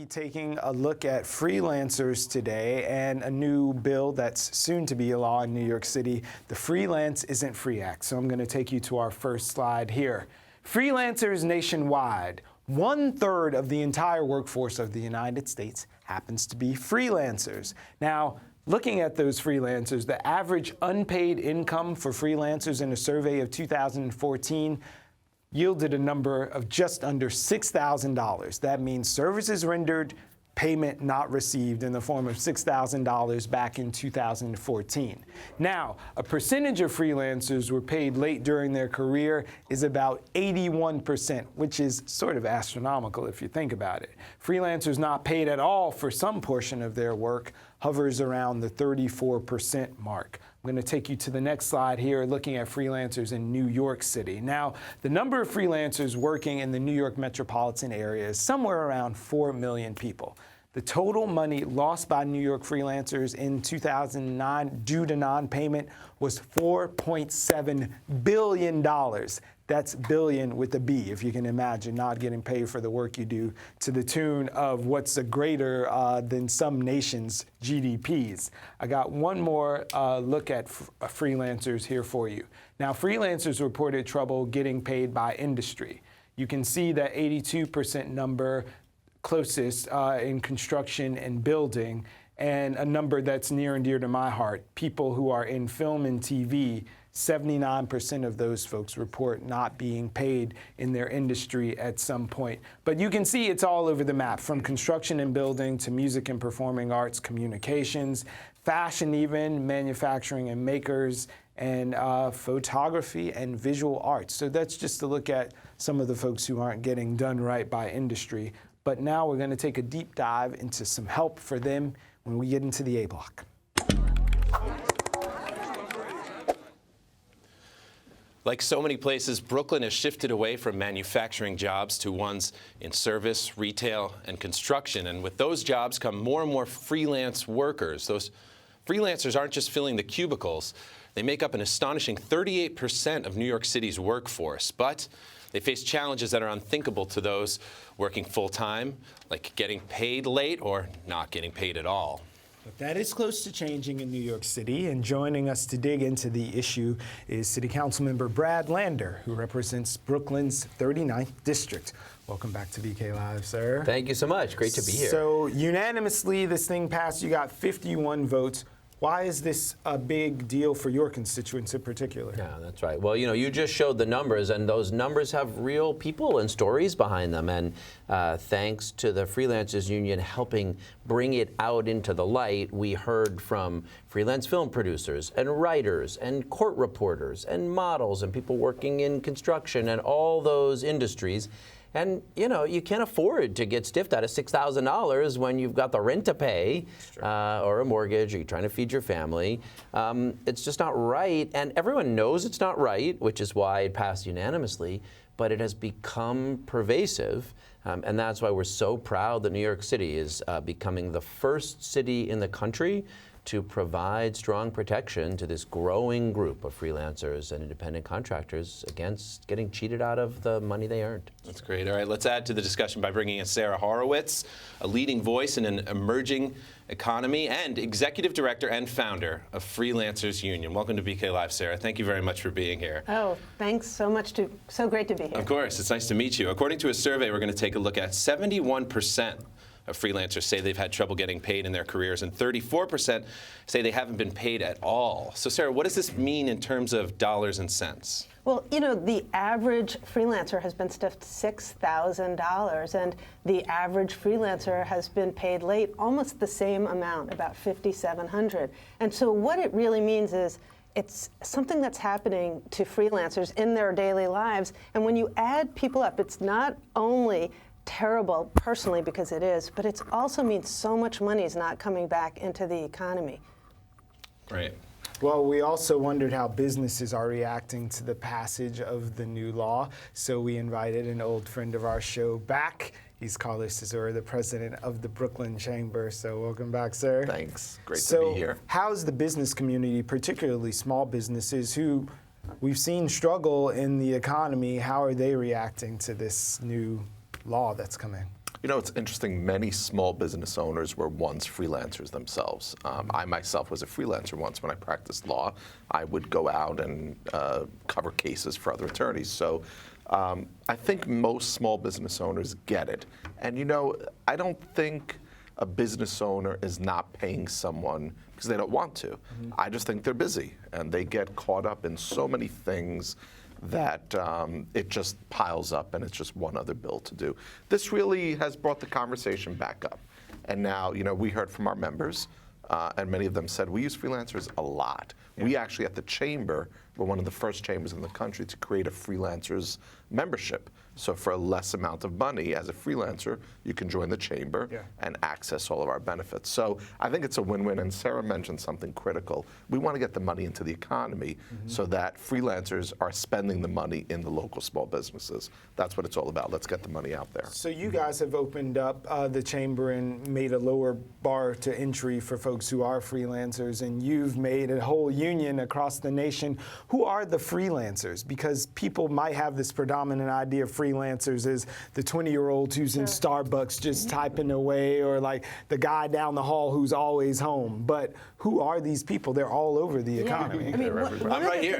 be taking a look at freelancers today and a new bill that's soon to be a law in New York City, the Freelance Isn't Free Act. So I'm going to take you to our first slide here. Freelancers nationwide, 1/3 of the entire workforce of the United States happens to be freelancers. Now, looking at those freelancers, the average unpaid income for freelancers in a survey of 2014 yielded a number of just under $6,000. That means services rendered, payment not received in the form of $6,000 back in 2014. Now, a percentage of freelancers were paid late during their career is about 81%, which is sort of astronomical if you think about it. Freelancers not paid at all for some portion of their work hovers around the 34% mark. I'm going to take you to the next slide here, looking at freelancers in New York City. Now, the number of freelancers working in the New York metropolitan area is somewhere around 4 million people. The total money lost by New York freelancers in 2009 due to non-payment was $4.7 billion. That's billion with a B, if you can imagine not getting paid for the work you do, to the tune of what's greater than some nations' GDPs. I got one more look at freelancers here for you. Now, freelancers reported trouble getting paid by industry. You can see that 82% number closest in construction and building, and a number that's near and dear to my heart, people who are in film and TV. 79% of those folks report not being paid in their industry at some point. But you can see it's all over the map, from construction and building to music and performing arts, communications, fashion even, manufacturing and makers, and photography and visual arts. So that's just to look at some of the folks who aren't getting done right by industry. But now we're going to take a deep dive into some help for them when we get into the A block. Like so many places, Brooklyn has shifted away from manufacturing jobs to ones in service, retail, and construction. And with those jobs come more and more freelance workers. Those freelancers aren't just filling the cubicles. They make up an astonishing 38% of New York City's workforce. But they face challenges that are unthinkable to those working full-time, like getting paid late or not getting paid at all. But that is close to changing in New York City, and joining us to dig into the issue is City Councilmember Brad Lander, who represents Brooklyn's 39th District. Welcome back to BK Live, sir. Thank you so much. Great to be here. So unanimously, this thing passed. You got 51 votes. Why is this a big deal for your constituents in particular? Yeah, that's right. Well, you just showed the numbers, and those numbers have real people and stories behind them. And thanks to the Freelancers Union helping bring it out into the light, we heard from freelance film producers and writers and court reporters and models and people working in construction and all those industries. And, you can't afford to get stiffed out of $6,000 when you've got the rent to pay or a mortgage, or you're trying to feed your family. It's just not right. And everyone knows it's not right, which is why it passed unanimously. But it has become pervasive. And that's why we're so proud that New York City is becoming the first city in the country to provide strong protection to this growing group of freelancers and independent contractors against getting cheated out of the money they earned. That's great. All right, let's add to the discussion by bringing in Sarah Horowitz, a leading voice in an emerging economy and executive director and founder of Freelancers Union. Welcome to BK Live, Sarah. Thank you very much for being here. Oh, thanks so much. So great to be here. Of course. It's nice to meet you. According to a survey we're going to take a look at, 71% of freelancers say they've had trouble getting paid in their careers, and 34% say they haven't been paid at all. So, Sarah, what does this mean in terms of dollars and cents? Well, the average freelancer has been stiffed $6,000, and the average freelancer has been paid late almost the same amount, about $5,700. And so what it really means is it's something that's happening to freelancers in their daily lives. And when you add people up, it's not only terrible personally, because it is, but it also means so much money is not coming back into the economy. Right. Well, we also wondered how businesses are reacting to the passage of the new law, so we invited an old friend of our show back. He's Carlos Cesura, the president of the Brooklyn Chamber. So welcome back, sir. Thanks. Great to be here. How's the business community, particularly small businesses who we've seen struggle in the economy, how are they reacting to this new law that's coming? You know, it's interesting. Many small business owners were once freelancers themselves. I myself was a freelancer once when I practiced law. I would go out and cover cases for other attorneys. So I think most small business owners get it. And, you know, I don't think a business owner is not paying someone because they don't want to. I just think they're busy and they get caught up in so many things that it just piles up and it's just one other bill to do. This really has brought the conversation back up. And now, you know, we heard from our members and many of them said, we use freelancers a lot. We actually at the chamber were one of the first chambers in the country to create a freelancers membership. So for a less amount of money as a freelancer, you can join the chamber and access all of our benefits. So I think it's a win-win. And Sarah mentioned something critical. We want to get the money into the economy so that freelancers are spending the money in the local small businesses. That's what it's all about. Let's get the money out there. So you guys have opened up the chamber and made a lower bar to entry for folks who are freelancers, and you've made a whole union across the nation. Who are the freelancers? Because people might have this predominant idea of freelancers as the 20-year-olds who's in Starbucks just typing away, or like the guy down the hall who's always home. But who are these people? They're all over the economy. I mean, I'm right here.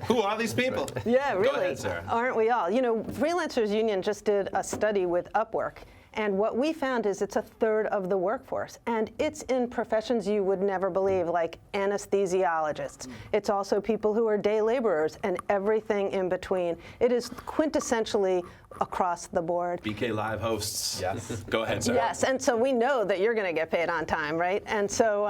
Who are these people? Yeah, really. Go ahead, Sarah. Aren't we all? You know, Freelancers Union just did a study with Upwork. And what we found is it's a third of the workforce. And it's in professions you would never believe, like anesthesiologists. It's also people who are day laborers and everything in between. It is quintessentially across the board. BK Live hosts. Yes. Go ahead, Sarah. Yes, and so we know that you're going to get paid on time, right? And so,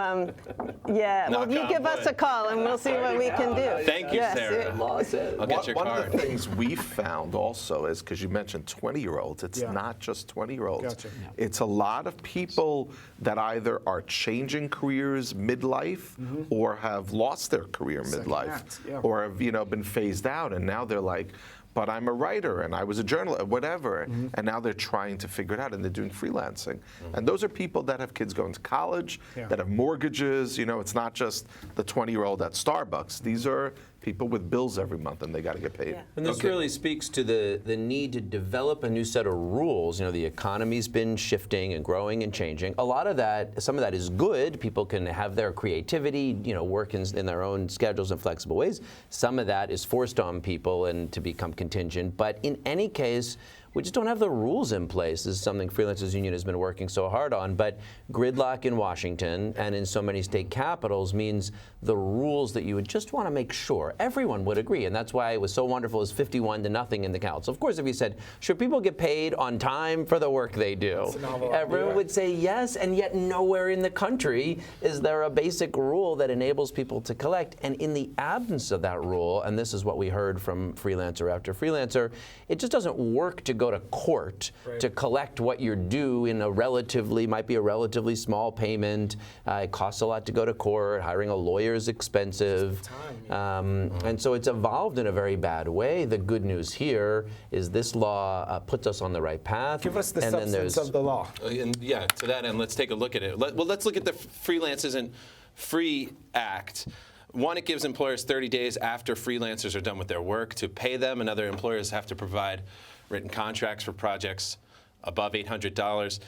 yeah, well, Knock you on give us wood. a call and we'll see what we can do. Thank you, Yes, Sarah. Law says. I'll get your One card. of the things we found also is, because you mentioned 20-year-olds, it's not just 20-year-olds. Gotcha. It's a lot of people that either are changing careers midlife or have lost their career midlife act, or have, you know, been phased out, and now they're like, but I'm a writer and I was a journalist, whatever, and now they're trying to figure it out and they're doing freelancing. And those are people that have kids going to college, that have mortgages. You know, it's not just the 20-year-old at Starbucks. These are people with bills every month and they got to get paid. Yeah. And this really speaks to the need to develop a new set of rules. You know, the economy's been shifting and growing and changing. A lot of that, some of that is good. People can have their creativity, you know, work in their own schedules and flexible ways. Some of that is forced on people and to become contingent. But in any case, we just don't have the rules in place. This is something Freelancers Union has been working so hard on. But gridlock in Washington and in so many state capitals means the rules that you would just want to make sure everyone would agree. And that's why it was so wonderful. It's 51-0 in the council. Of course, if you said, should people get paid on time for the work they do? Everyone would say yes, and yet nowhere in the country is there a basic rule that enables people to collect. And in the absence of that rule, and this is what we heard from freelancer after freelancer, it just doesn't work to go to court to collect what you're due in might be a relatively small payment. It costs a lot to go to court. Hiring a lawyer is expensive. And so it's evolved in a very bad way. The good news here is this law puts us on the right path. Give us the And then substance there's- of the law. And yeah, to that end, let's take a look at it. Let's look at the Freelance Isn't Free Act. One, it gives employers 30 days after freelancers are done with their work to pay them, and other employers have to provide written contracts for projects above $800.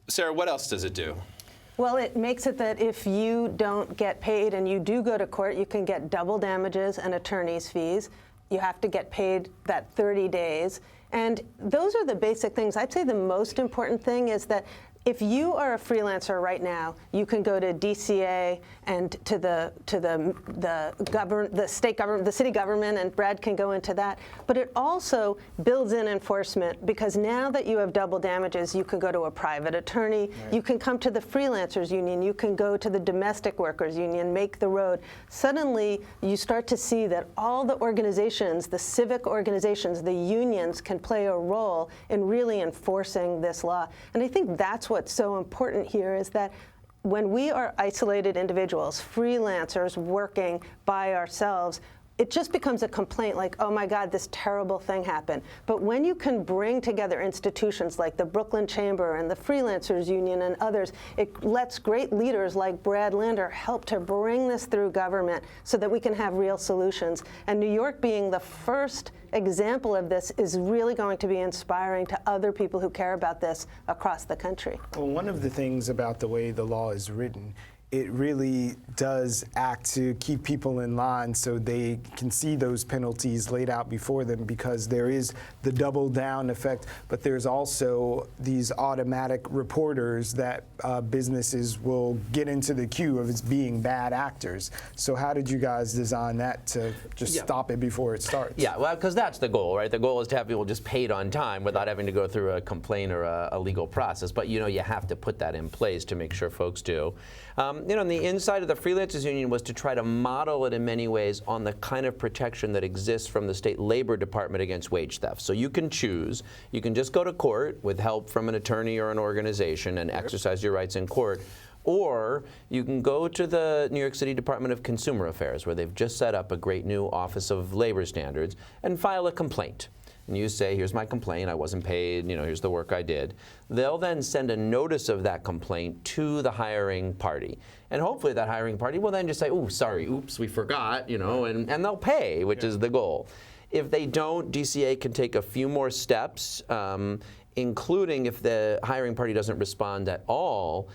Sarah, what else does it do? Well, it makes it that if you don't get paid and you do go to court, you can get double damages and attorney's fees. You have to get paid that 30 days. And those are the basic things. I'd say the most important thing is that if you are a freelancer right now, you can go to DCA and to the state government, the city government, and Brad can go into that. But it also builds in enforcement, because now that you have double damages, you can go to a private attorney, you can come to the Freelancers Union, you can go to the Domestic Workers Union, make the road. Suddenly, you start to see that all the organizations, the civic organizations, the unions can play a role in really enforcing this law. And I think that's what's so important here, is that when we are isolated individuals, freelancers working by ourselves, it just becomes a complaint like, oh my God, this terrible thing happened. But when you can bring together institutions like the Brooklyn Chamber and the Freelancers Union and others, it lets great leaders like Brad Lander help to bring this through government so that we can have real solutions. And New York being the first example of this is really going to be inspiring to other people who care about this across the country. Well, one of the things about the way the law is written, it really does act to keep people in line so they can see those penalties laid out before them, because there is the double down effect, but there's also these automatic reporters that businesses will get into the queue of as being bad actors. So how did you guys design that to just stop it before it starts? Yeah, well, because that's the goal, right? The goal is to have people just paid on time without having to go through a complaint or a legal process. But you have to put that in place to make sure folks do. And the inside of the Freelancers Union was to try to model it in many ways on the kind of protection that exists from the state labor department against wage theft. So you can choose. You can just go to court with help from an attorney or an organization and exercise your rights in court. Or you can go to the New York City Department of Consumer Affairs, where they've just set up a great new Office of Labor Standards, and file a complaint. And you say, here's my complaint, I wasn't paid, here's the work I did. They'll then send a notice of that complaint to the hiring party. And hopefully that hiring party will then just say, oh, sorry, oops, we forgot, and they'll pay, which is the goal. If they don't, DCA can take a few more steps, including if the hiring party doesn't respond at all,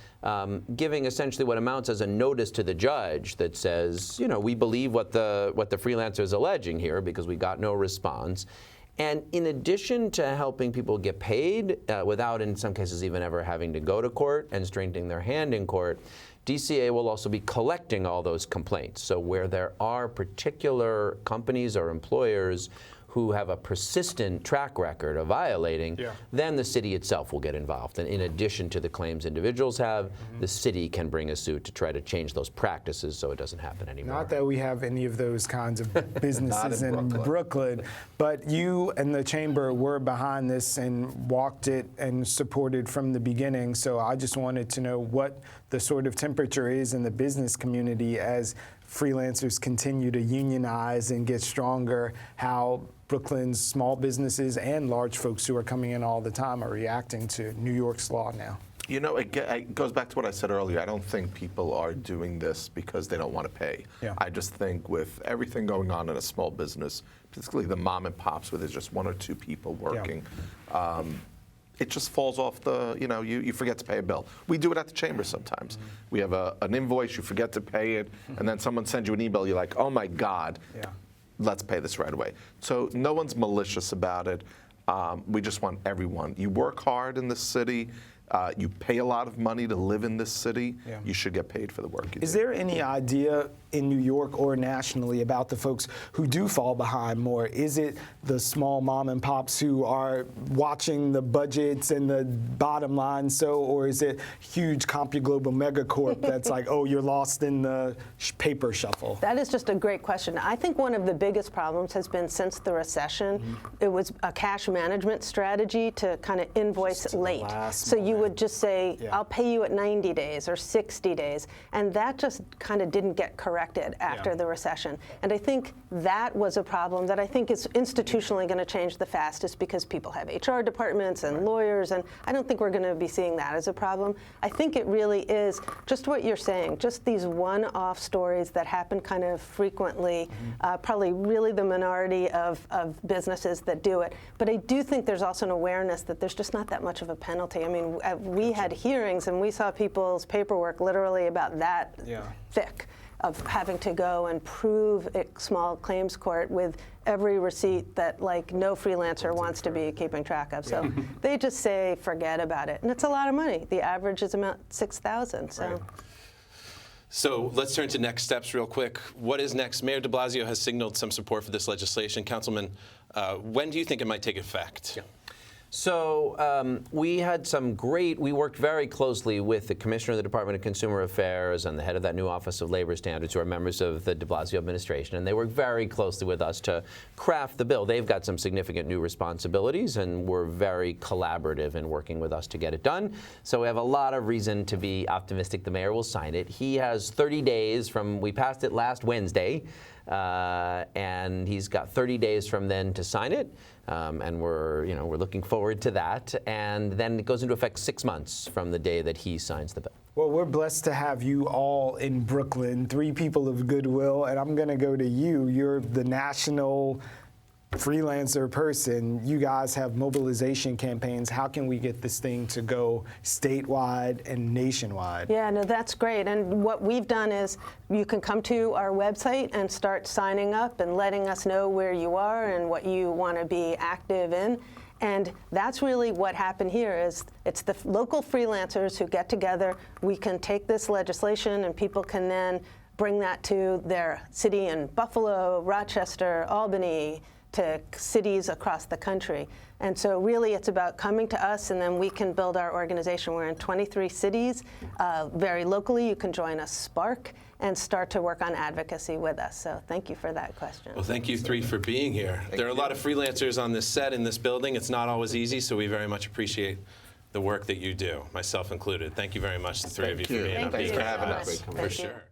giving essentially what amounts as a notice to the judge that says, we believe what the freelancer is alleging here because we got no response. And in addition to helping people get paid without, in some cases, even ever having to go to court and straining their hand in court, DCA will also be collecting all those complaints. So where there are particular companies or employers who have a persistent track record of violating, then the city itself will get involved. And in addition to the claims individuals have, the city can bring a suit to try to change those practices so it doesn't happen anymore. Not that we have any of those kinds of businesses in Brooklyn, but you and the chamber were behind this and walked it and supported from the beginning. So I just wanted to know what the sort of temperature is in the business community as freelancers continue to unionize and get stronger, how Brooklyn's small businesses and large folks who are coming in all the time are reacting to New York's law now. It goes back to what I said earlier. I don't think people are doing this because they don't want to pay. I just think with everything going on in a small business, particularly the mom and pops where there's just one or two people working, it just falls off the, you forget to pay a bill. We do it at the chamber sometimes. We have an invoice, you forget to pay it, and then someone sends you an email, you're like, oh my God, let's pay this right away. So no one's malicious about it. We just want everyone. You work hard in this city. You pay a lot of money to live in this city. You should get paid for the work you do. Is there any idea in New York or nationally about the folks who do fall behind more? Is it the small mom and pops who are watching the budgets and the bottom line, or is it huge CompuGlobal megacorp that's like, oh, you're lost in the paper shuffle? That is just a great question. I think one of the biggest problems has been since the recession, it was a cash management strategy to kind of invoice late. So you would just say, I'll pay you at 90 days or 60 days. And that just kind of didn't get corrected after the recession. And I think that was a problem that I think is institutionally going to change the fastest because people have HR departments and lawyers, and I don't think we're going to be seeing that as a problem. I think it really is just what you're saying, just these one-off stories that happen kind of frequently, probably really the minority of businesses that do it. But I do think there's also an awareness that there's just not that much of a penalty. I mean, we had hearings and we saw people's paperwork literally about that thick, of having to go and prove a small claims court with every receipt that no freelancer wants to be keeping track of. So they just say, forget about it. And it's a lot of money. The average is about $6,000. So. So let's turn to next steps real quick. What is next? Mayor de Blasio has signaled some support for this legislation. Councilman, when do you think it might take effect? So we worked very closely with the Commissioner of the Department of Consumer Affairs and the head of that new Office of Labor Standards, who are members of the de Blasio administration, and they worked very closely with us to craft the bill. They've got some significant new responsibilities and were very collaborative in working with us to get it done. So we have a lot of reason to be optimistic the mayor will sign it. He has 30 days we passed it last Wednesday. and he's got 30 days from then to sign it. And we're looking forward to that. And then it goes into effect 6 months from the day that he signs the bill. Well, we're blessed to have you all in Brooklyn, 3 people of goodwill, and I'm going to go to you. You're the national freelancer person. You guys have mobilization campaigns. How can we get this thing to go statewide and nationwide? Yeah, no, that's great. And what we've done is you can come to our website and start signing up and letting us know where you are and what you want to be active in. And that's really what happened here is it's the local freelancers who get together. We can take this legislation and people can then bring that to their city in Buffalo, Rochester, Albany, to cities across the country. And so really it's about coming to us and then we can build our organization. We're in 23 cities. Very locally, you can join us, Spark, and start to work on advocacy with us. So thank you for that question. Well, thank you 3 for being here. There are a lot of freelancers on this set in this building. It's not always easy, so we very much appreciate the work that you do, myself included. Thank you very much, the 3 of you, for being up here. Thanks for having us. For sure.